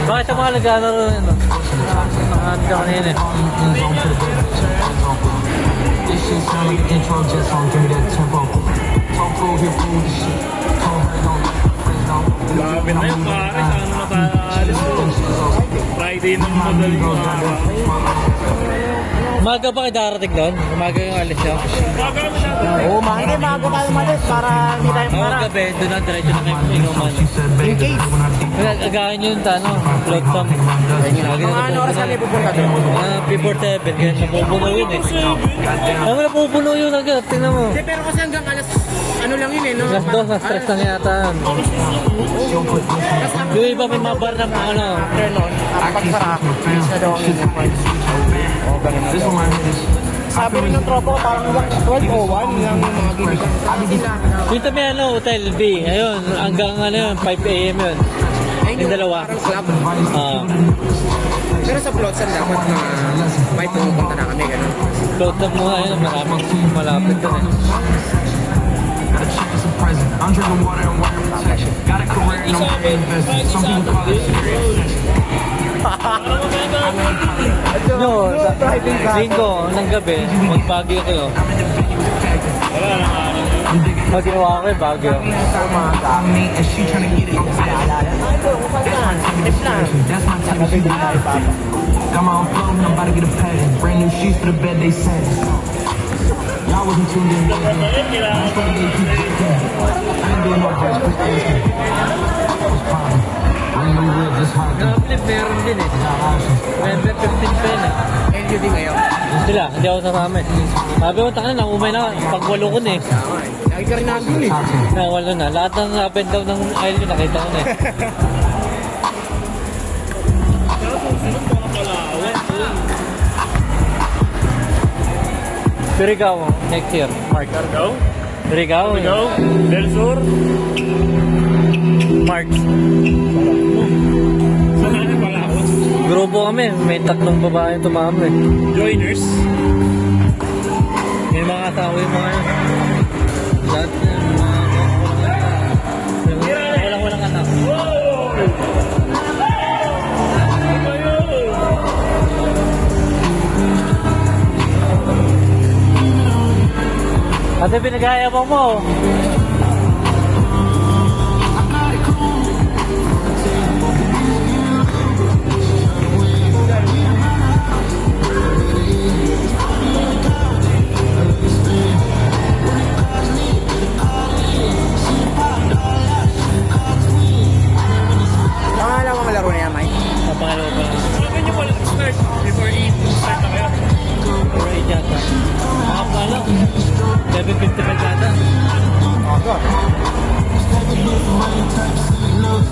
Bakit ang mga naglalaro yun? Nakahanda kanina eh. This shit sound like an intro jet song, give me that tempo. Talk cool, hit cool, this shit. Told her no, friends don't. Grabe na yun, pare. Saan na mataalis ko? Friday na madaling mga. Umaga ba kayo darating doon? Umaga yung alis niya? Baga kami natin. Oo, hindi maaga tayo umalis para hindi tayo Oo, para. gabi. Doon na, diretso na kayo inuman. In case. Agahan yun, float song. Mga ano oras kami pupunta doon? Before 7, kaya napupuno yun eh. Alam mo, napupuno yun agad. Tingnan mo. Hindi, pero kasi hanggang alas, ano lang yun eh, no? Alas 2, na-stress na yata. Yung iba may mga bar na mga ano. After nun, pagsara, isa daw ang Oo, ganun na daw. Sabi rin ng tropa ko, parang 12 o 1 lang yung mga gibigan. Sabi sila. Dito may ano, Hotel B. Ayun, hanggang ano yun, 5 a.m. yun. Yung dalawa. Parang club. Pero sa Flotsam dapat na may pumunta na kami, gano'n. Float up mo ayun, maraming malapit dun eh. I'm drinking water and water protection. Got a career and I'm very invested. Some people call it serious. Yun, linggo, ng gabi, mag-Baguio kayo. Pag ginawa ko eh, Baguio. Me and she trying to get it. That's my type of shit. Got my own flow and I'm about to get a pattern. Brand new sheets for the bed they said. Y'all wasn't tuned in. I'm supposed to get you. I ain't doing no drugs. What's poppin'? I ain't no real, just hot. Grabe, meron din eh. November 15 pa yun eh. LUD ngayon. Sila, hindi ako sasama eh. Sabi mo, takan na, umay na, pag-walo ko na eh. Lagi ka rin nandun eh. Nawalo na. Lahat ng up and down ng aisle ko, nakita ko na eh. Surigao, next year. Mark. Cargao? Surigao. Cargao? Del Sur? Mark. Saan natin pala ako? Grupo kami. May 3 babae tumama eh. Joiners? May mga asawa yung mga yun. Lahat yung mga walang anak. Ate, pinag-ayaw mo. Pangalan mo malaro na yan, Mike? Napakalawa pa lang. Sabi niyo pala start before 8 start na kayo. Alright yata. Mga pala. 7:55 yata.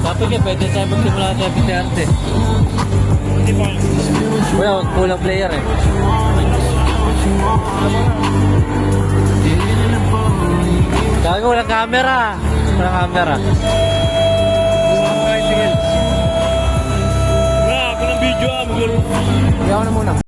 Sabi ka, pwede tayo magsimula sa 7:30. Hindi pa. Wala, kulang player eh. Gago, walang camera. Walang camera. Grabe ng video ah. Hindi ako na muna.